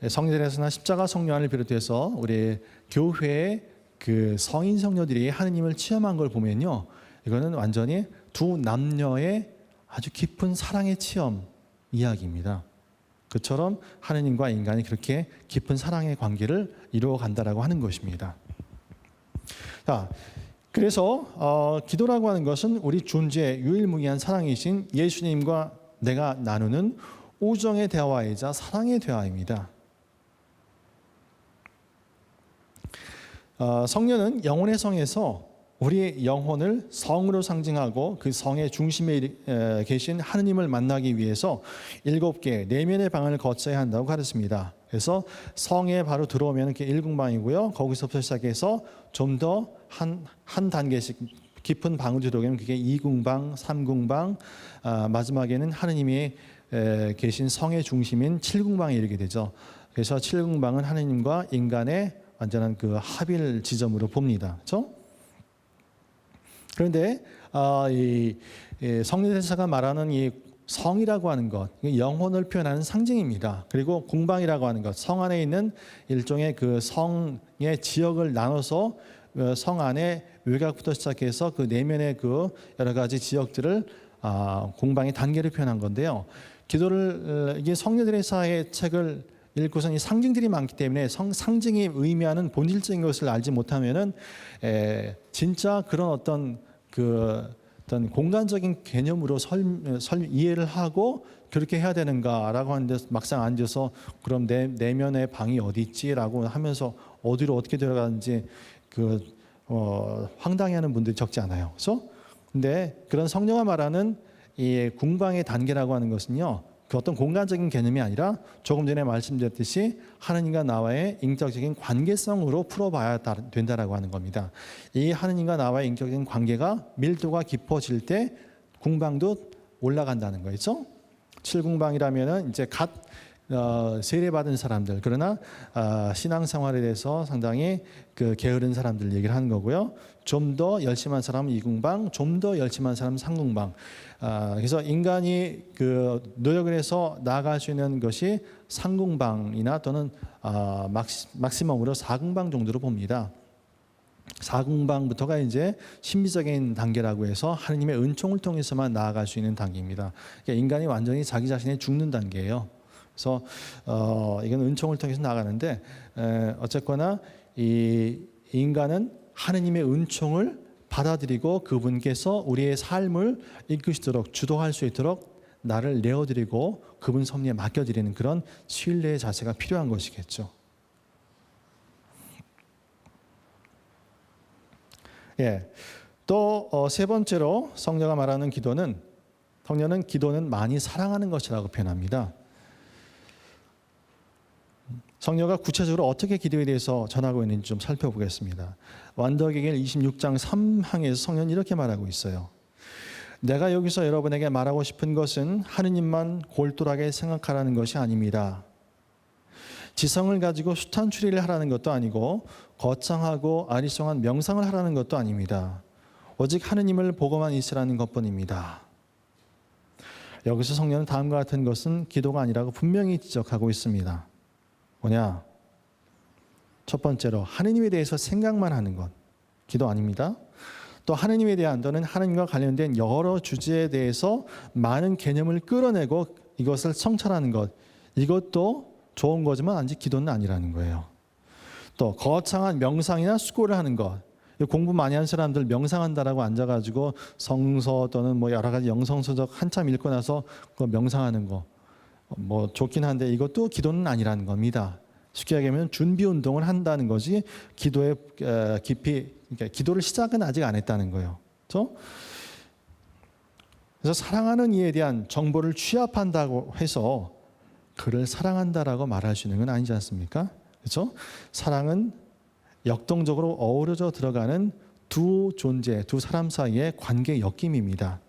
성례에서나 십자가 성령을 비롯해서 우리 교회의 그 성인 성녀들이 하느님을 체험한 걸 보면요, 이거는 완전히 두 남녀의 아주 깊은 사랑의 체험 이야기입니다. 그처럼 하느님과 인간이 그렇게 깊은 사랑의 관계를 이루어 간다라고 하는 것입니다. 자, 그래서 기도라고 하는 것은 우리 존재의 유일무이한 사랑이신 예수님과 내가 나누는 우정의 대화이자 사랑의 대화입니다. 성령은 영혼의 성에서 우리의 영혼을 성으로 상징하고 그 성의 중심에 계신 하느님을 만나기 위해서 7개 내면의 방을 거쳐야 한다고 가르칩니다. 그래서 성에 바로 들어오면 그게 1궁방이고요. 거기서부터 시작해서 좀 더 한 단계씩 깊은 방으로 들어오면 그게 2궁방, 3궁방, 마지막에는 하느님이 계신 성의 중심인 7궁방에 이르게 되죠. 그래서 7궁방은 하느님과 인간의 완전한 그 합일 지점으로 봅니다. 그렇죠? 그런데 이 성례대사가 말하는 이 성이라고 하는 것, 영혼을 표현하는 상징입니다. 그리고 궁방이라고 하는 것, 성 안에 있는 일종의 그 성의 지역을 나눠서 성 안에 외곽부터 시작해서 그 내면의 그 여러 가지 지역들을 궁방의 단계를 표현한 건데요. 기도를 이게 성례대사의 책을 읽고선 이 상징들이 많기 때문에 상징이 의미하는 본질적인 것을 알지 못하면은 진짜 그런 어떤 공간적인 개념으로 이해를 하고 그렇게 해야 되는가라고 하는데 막상 앉아서 그럼 내 내면의 방이 어디 있지라고 하면서 어디로 어떻게 들어가는지 황당해하는 분들이 적지 않아요. 그래서 근데 그런 성령가 말하는 이 궁방의 단계라고 하는 것은요, 그 어떤 공간적인 개념이 아니라 조금 전에 말씀드렸듯이 하느님과 나와의 인격적인 관계성으로 풀어봐야 된다라고 하는 겁니다. 이 하느님과 나와의 인격적인 관계가 밀도가 깊어질 때 궁방도 올라간다는 거죠. 7궁방이라면은 이제 갓 세례받은 사람들, 그러나 신앙생활에 대해서 상당히 게으른 사람들 얘기를 하는 거고요. 좀 더 열심한 사람은 2궁방, 좀 더 열심한 사람은 3궁방. 그래서 인간이 노력을 해서 나아갈 수 있는 것이 3궁방이나 또는 막시멈으로 4궁방 정도로 봅니다. 4궁방부터가 이제 신비적인 단계라고 해서 하느님의 은총을 통해서만 나아갈 수 있는 단계입니다. 그러니까 인간이 완전히 자기 자신에 죽는 단계예요. 그래서 이건 은총을 통해서 나가는데 어쨌거나 이 인간은 하느님의 은총을 받아들이고 그분께서 우리의 삶을 이끄시도록 주도할 수 있도록 나를 내어드리고 그분 섭리에 맡겨드리는 그런 신뢰의 자세가 필요한 것이겠죠. 예. 또 세 번째로 성녀가 말하는 성녀는 기도는 많이 사랑하는 것이라고 표현합니다. 성녀가 구체적으로 어떻게 기도에 대해서 전하고 있는지 좀 살펴보겠습니다. 완더기겔 26장 3항에서 성녀는 이렇게 말하고 있어요. 내가 여기서 여러분에게 말하고 싶은 것은 하느님만 골똘하게 생각하라는 것이 아닙니다. 지성을 가지고 숱한 추리를 하라는 것도 아니고 거창하고 아리송한 명상을 하라는 것도 아닙니다. 오직 하느님을 보고만 있으라는 것뿐입니다. 여기서 성녀는 다음과 같은 것은 기도가 아니라고 분명히 지적하고 있습니다. 뭐냐? 첫 번째로 하느님에 대해서 생각만 하는 것, 기도 아닙니다. 또 하느님에 대한 또는 하느님과 관련된 여러 주제에 대해서 많은 개념을 끌어내고 이것을 성찰하는 것, 이것도 좋은 거지만 아직 기도는 아니라는 거예요. 또 거창한 명상이나 수고를 하는 것, 공부 많이 한 사람들 명상한다라고 앉아가지고 성서 또는 뭐 여러 가지 영성서적 한참 읽고 나서 명상하는 거, 뭐 좋긴 한데 이것도 기도는 아니라는 겁니다. 쉽게 얘기하면 준비 운동을 한다는 것이 기도의 깊이, 그러니까 기도를 시작은 아직 안 했다는 거예요. 그렇죠? 그래서 사랑하는 이에 대한 정보를 취합한다고 해서 그를 사랑한다라고 말할 수 있는 건 아니지 않습니까? 그렇죠? 사랑은 역동적으로 어우러져 들어가는 두 존재, 두 사람 사이의 관계 엮임입니다.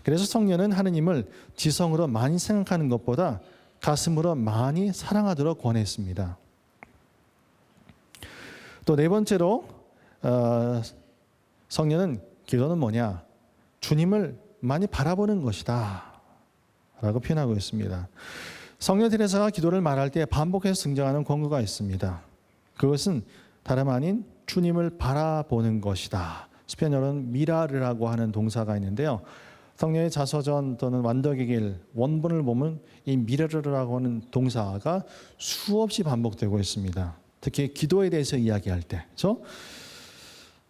그래서 성녀는 하느님을 지성으로 많이 생각하는 것보다 가슴으로 많이 사랑하도록 권했습니다. 또 네 번째로 성녀는 기도는 뭐냐? 주님을 많이 바라보는 것이다 라고 표현하고 있습니다. 성녀 테레사가 기도를 말할 때 반복해서 등장하는 권고가 있습니다. 그것은 다름 아닌 주님을 바라보는 것이다. 스페인어로는 미라르라고 하는 동사가 있는데요. 성녀의 자서전 또는 완덕의 길 원본을 보면 이 미라르라고 하는 동사가 수없이 반복되고 있습니다. 특히 기도에 대해서 이야기할 때, 그렇죠?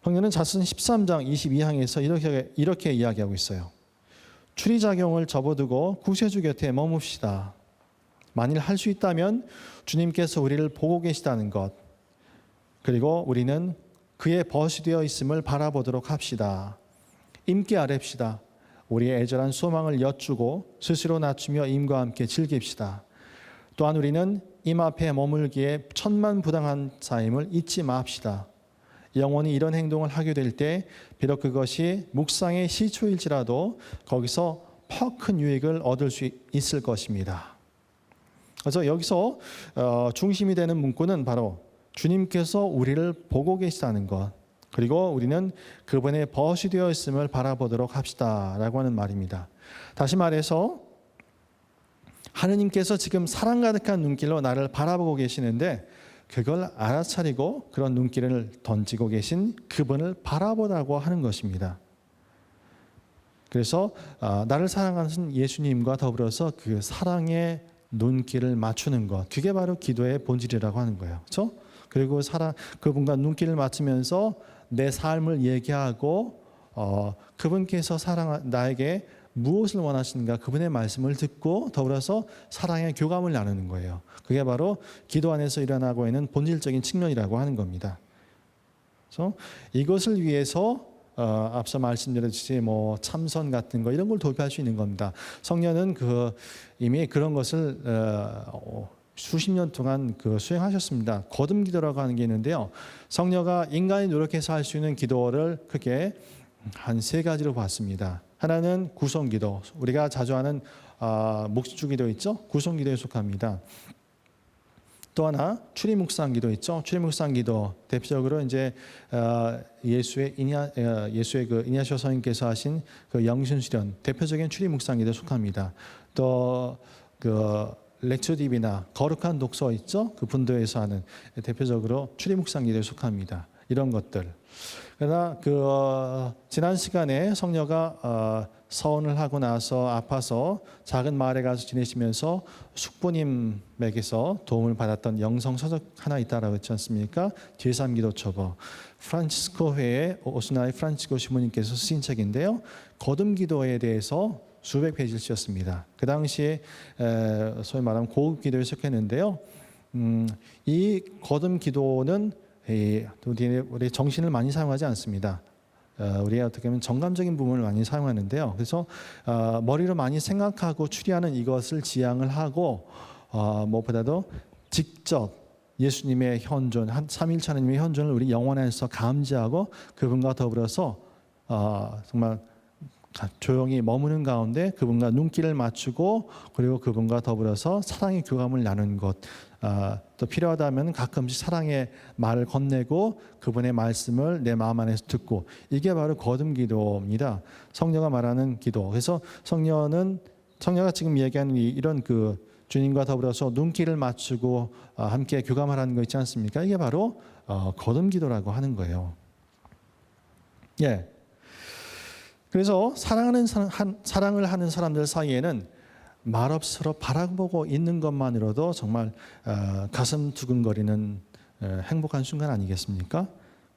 성녀는 자서전 13장 22항에서 이렇게 이야기하고 있어요. 추리작용을 접어두고 구세주 곁에 머뭅시다. 만일 할 수 있다면 주님께서 우리를 보고 계시다는 것, 그리고 우리는 그의 벗이 되어 있음을 바라보도록 합시다. 임께 아뢰시다. 우리의 애절한 소망을 여쭈고 스스로 낮추며 임과 함께 즐깁시다. 또한 우리는 임 앞에 머물기에 천만부당한 자임을 잊지 마합시다. 영원히 이런 행동을 하게 될 때 비록 그것이 묵상의 시초일지라도 거기서 퍽 큰 유익을 얻을 수 있을 것입니다. 그래서 여기서 중심이 되는 문구는 바로 주님께서 우리를 보고 계시다는 것, 그리고 우리는 그분의 벗이 되어 있음을 바라보도록 합시다 라고 하는 말입니다. 다시 말해서 하느님께서 지금 사랑 가득한 눈길로 나를 바라보고 계시는데 그걸 알아차리고 그런 눈길을 던지고 계신 그분을 바라보라고 하는 것입니다. 그래서 나를 사랑하는 예수님과 더불어서 그 사랑의 눈길을 맞추는 것, 그게 바로 기도의 본질이라고 하는 거예요. 그렇죠? 그리고 그분과 눈길을 맞추면서 내 삶을 얘기하고 그분께서 나에게 무엇을 원하시는가 그분의 말씀을 듣고 더불어서 사랑의 교감을 나누는 거예요. 그게 바로 기도 안에서 일어나고 있는 본질적인 측면이라고 하는 겁니다. 그래서 이것을 위해서 앞서 말씀드렸듯이 참선 같은 거 이런 걸 도입할 수 있는 겁니다. 성녀는 이미 그런 것을 수십 년 동안 수행하셨습니다. 거듭 기도라고 하는 게 있는데요. 성녀가 인간이 노력해서 할 수 있는 기도를 크게 한 세 가지로 봤습니다. 하나는 구성기도, 우리가 자주 하는 묵주기도 있죠. 구성기도에 속합니다. 또 하나 출입묵상기도 있죠. 출입묵상기도 대표적으로 이제 예수의 그 이냐시오 선생님께서 하신 그 영신수련 대표적인 출입묵상기도에 속합니다. 또 렉처딥이나 거룩한 독서 있죠. 그 분도에서 하는 대표적으로 출입묵상기도에 속합니다. 이런 것들. 그러나 지난 시간에 성녀가 서원을 하고 나서 아파서 작은 마을에 가서 지내시면서 숙부님에게서 도움을 받았던 영성 서적 하나 있다라고 했지 않습니까? 제3기도처버 프란치스코 회의 오스나이 프란치스코 시모님께서 쓰신 책인데요. 거듭 기도에 대해서 수백 페이지를 쓰셨습니다. 그 당시에 소위 말하면 고급 기도에 속했는데요. 이 거듭 기도는 우리 정신을 많이 사용하지 않습니다. 우리가 어떻게 보면 정감적인 부분을 많이 사용하는데요. 그래서 머리로 많이 생각하고 추리하는 이것을 지향을 하고 무엇보다도 직접 예수님의 현존, 삼위일체 하나님의 현존을 우리 영혼 안에서 감지하고 그분과 더불어서 정말 조용히 머무는 가운데 그분과 눈길을 맞추고 그리고 그분과 더불어서 사랑의 교감을 나누는 것, 또 필요하다면 가끔씩 사랑의 말을 건네고 그분의 말씀을 내 마음 안에서 듣고, 이게 바로 거듭 기도입니다. 성녀가 말하는 기도. 그래서 성녀가 지금 얘기하는 이런 주님과 더불어서 눈길을 맞추고 함께 교감하라는 거 있지 않습니까? 이게 바로 거듭 기도라고 하는 거예요. 예. 그래서 사랑을 하는 사람들 사이에는 말없이로 바라보고 있는 것만으로도 정말 가슴 두근거리는 행복한 순간 아니겠습니까?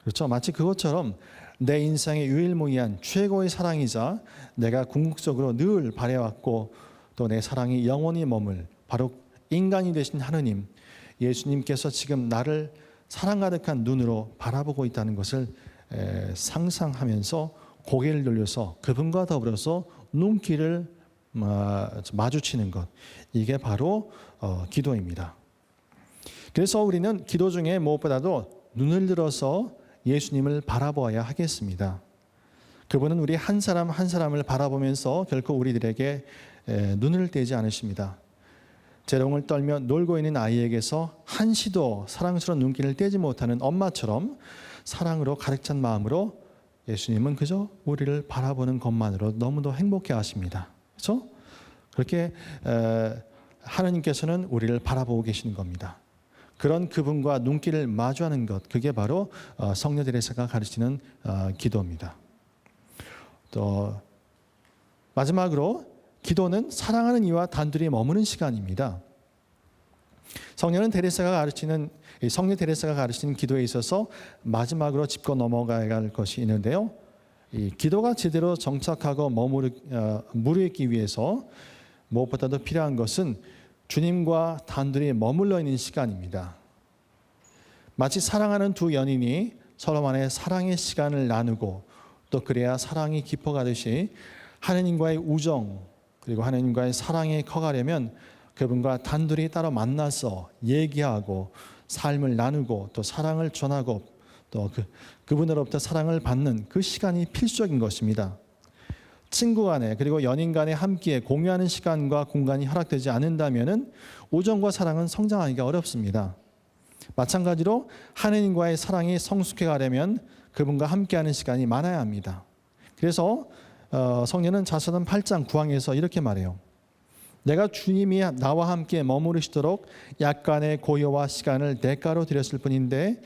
그렇죠. 마치 그것처럼 내 인생의 유일무이한 최고의 사랑이자 내가 궁극적으로 늘 바래왔고 또 내 사랑이 영원히 머물 바로 인간이 되신 하느님, 예수님께서 지금 나를 사랑 가득한 눈으로 바라보고 있다는 것을 상상하면서 고개를 돌려서 그분과 더불어서 눈길을 마주치는 것, 이게 바로 기도입니다. 그래서 우리는 기도 중에 무엇보다도 눈을 들어서 예수님을 바라보아야 하겠습니다. 그분은 우리 한 사람 한 사람을 바라보면서 결코 우리들에게 눈을 떼지 않으십니다. 재롱을 떨며 놀고 있는 아이에게서 한시도 사랑스러운 눈길을 떼지 못하는 엄마처럼 사랑으로 가득 찬 마음으로 예수님은 그저 우리를 바라보는 것만으로 너무도 행복해 하십니다. 그렇죠? 그렇게 하나님께서는 우리를 바라보고 계시는 겁니다. 그런 그분과 눈길을 마주하는 것, 그게 바로 성녀 데레사가 가르치는 기도입니다. 또 마지막으로 기도는 사랑하는 이와 단둘이 머무는 시간입니다. 성녀 데레사가 가르치는 기도에 있어서 마지막으로 짚고 넘어가야 할 것이 있는데요. 이 기도가 제대로 정착하고 무르익기 위해서 무엇보다도 필요한 것은 주님과 단둘이 머물러 있는 시간입니다. 마치 사랑하는 두 연인이 서로 간에 사랑의 시간을 나누고 또 그래야 사랑이 깊어가듯이 하나님과의 우정 그리고 하나님과의 사랑이 커가려면 그분과 단둘이 따로 만나서 얘기하고 삶을 나누고 또 사랑을 전하고 또 그분으로부터 사랑을 받는 그 시간이 필수적인 것입니다. 친구 간에 그리고 연인 간에 함께 공유하는 시간과 공간이 허락되지 않는다면 우정과 사랑은 성장하기가 어렵습니다. 마찬가지로 하나님과의 사랑이 성숙해 가려면 그분과 함께하는 시간이 많아야 합니다. 그래서 성령은 자서전 8장 9항에서 이렇게 말해요. 내가 주님이 나와 함께 머무르시도록 약간의 고요와 시간을 대가로 드렸을 뿐인데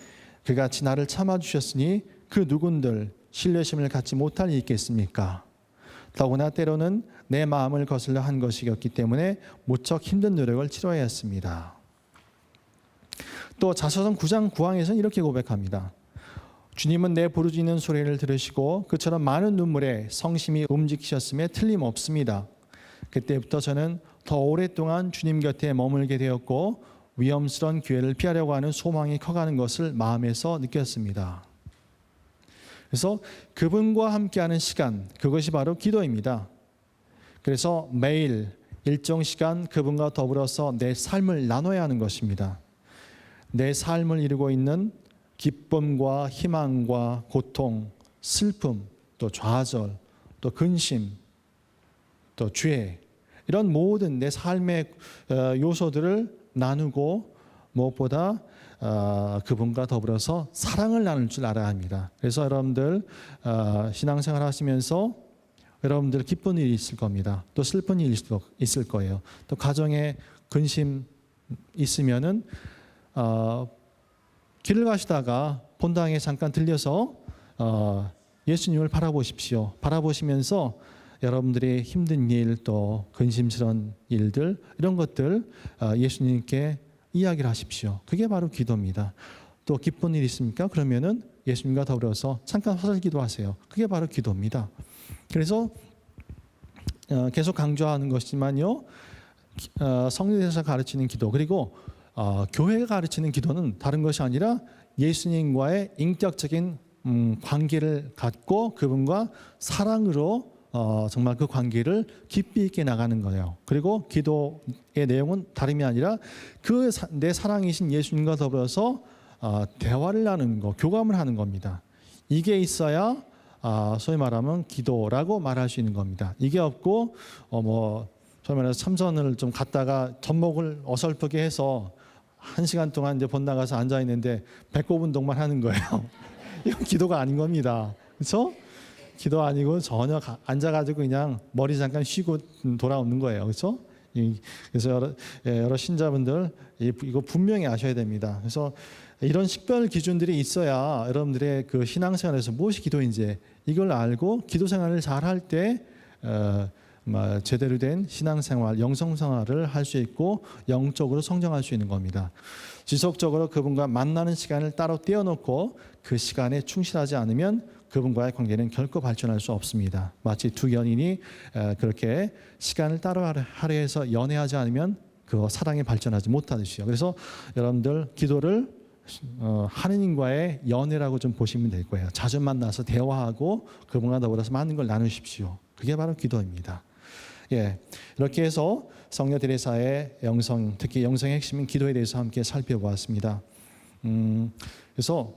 그같이 나를 참아주셨으니 그 누군들 신뢰심을 갖지 못할 리 있겠습니까? 더구나 때로는 내 마음을 거슬러 한 것이었기 때문에 무척 힘든 노력을 치러야 했습니다. 또 자서전 9장 9항에서는 이렇게 고백합니다. 주님은 내 부르짖는 소리를 들으시고 그처럼 많은 눈물에 성심이 움직이셨음에 틀림없습니다. 그때부터 저는 더 오랫동안 주님 곁에 머물게 되었고 위험스러운 기회를 피하려고 하는 소망이 커가는 것을 마음에서 느꼈습니다. 그래서 그분과 함께하는 시간, 그것이 바로 기도입니다. 그래서 매일 일정 시간 그분과 더불어서 내 삶을 나눠야 하는 것입니다. 내 삶을 이루고 있는 기쁨과 희망과 고통, 슬픔, 또 좌절, 또 근심, 또 죄, 이런 모든 내 삶의 요소들을 나누고 무엇보다 그분과 더불어서 사랑을 나눌 줄 알아야 합니다. 그래서 여러분들 신앙생활 하시면서 여러분들 기쁜 일이 있을 겁니다. 또 슬픈 일이 있을 거예요. 또 가정에 근심 있으면은 길을 가시다가 본당에 잠깐 들려서 예수님을 바라보십시오. 바라보시면서 여러분들의 힘든 일, 또 근심스러운 일들, 이런 것들 예수님께 이야기를 하십시오. 그게 바로 기도입니다. 또 기쁜 일 있습니까? 그러면은 예수님과 더불어서 잠깐 화살 기도하세요. 그게 바로 기도입니다. 그래서 계속 강조하는 것이지만요, 성령께서 가르치는 기도, 그리고 교회가 가르치는 기도는 다른 것이 아니라 예수님과의 인격적인 관계를 갖고 그분과 사랑으로 정말 그 관계를 깊이 있게 나가는 거예요. 그리고 기도의 내용은 다름이 아니라 그 내 사랑이신 예수님과 더불어서 대화를 나누는 거, 교감을 하는 겁니다. 이게 있어야 소위 말하면 기도라고 말할 수 있는 겁니다. 이게 없고 소위 말해서 참선을 좀 갔다가 젖목을 어설프게 해서 1시간 동안 이제 본 나가서 앉아 있는데 배꼽 운동만 하는 거예요. 이건 기도가 아닌 겁니다. 그렇죠? 기도 아니고 전혀 앉아가지고 그냥 머리 잠깐 쉬고 돌아오는 거예요. 그렇죠? 그래서 여러 신자분들 이거 분명히 아셔야 됩니다. 그래서 이런 식별 기준들이 있어야 여러분들의 그 신앙생활에서 무엇이 기도인지 이걸 알고 기도 생활을 잘 할 때 제대로 된 신앙생활, 영성생활을 할 수 있고 영적으로 성장할 수 있는 겁니다. 지속적으로 그분과 만나는 시간을 따로 떼어놓고 그 시간에 충실하지 않으면 그분과의 관계는 결코 발전할 수 없습니다. 마치 두 연인이 그렇게 시간을 따로 하려 해서 연애하지 않으면 그 사랑이 발전하지 못하듯이요. 그래서 여러분들 기도를 하느님과의 연애라고 좀 보시면 될 거예요. 자주 만나서 대화하고 그분과 더불어서 많은 걸 나누십시오. 그게 바로 기도입니다. 예, 이렇게 해서 성녀 데레사의 영성, 특히 영성의 핵심인 기도에 대해서 함께 살펴보았습니다. 그래서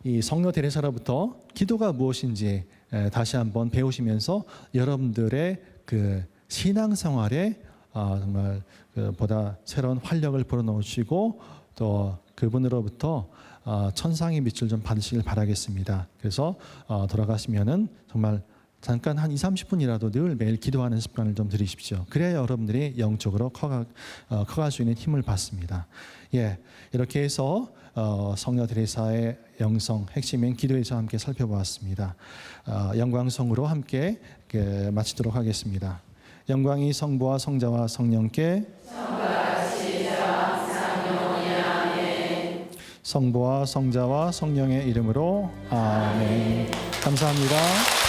이 성녀 테레사로부터 기도가 무엇인지 다시 한번 배우시면서 여러분들의 그 신앙생활에 정말 보다 새로운 활력을 불어넣으시고 또 그분으로부터 천상의 빛을 좀 받으시길 바라겠습니다. 그래서 돌아가시면은 정말 잠깐 한 20-30분이라도 늘 매일 기도하는 습관을 좀 들이십시오. 그래야 여러분들이 영적으로 커갈 수 있는 힘을 받습니다. 예, 이렇게 해서 성녀 테레사의 영성 핵심인 기도에서 함께 살펴보았습니다. 영광성으로 함께 마치도록 하겠습니다. 영광이 성부와 성자와 성령께 성부와 성자와 성령의 이름으로 아멘. 감사합니다.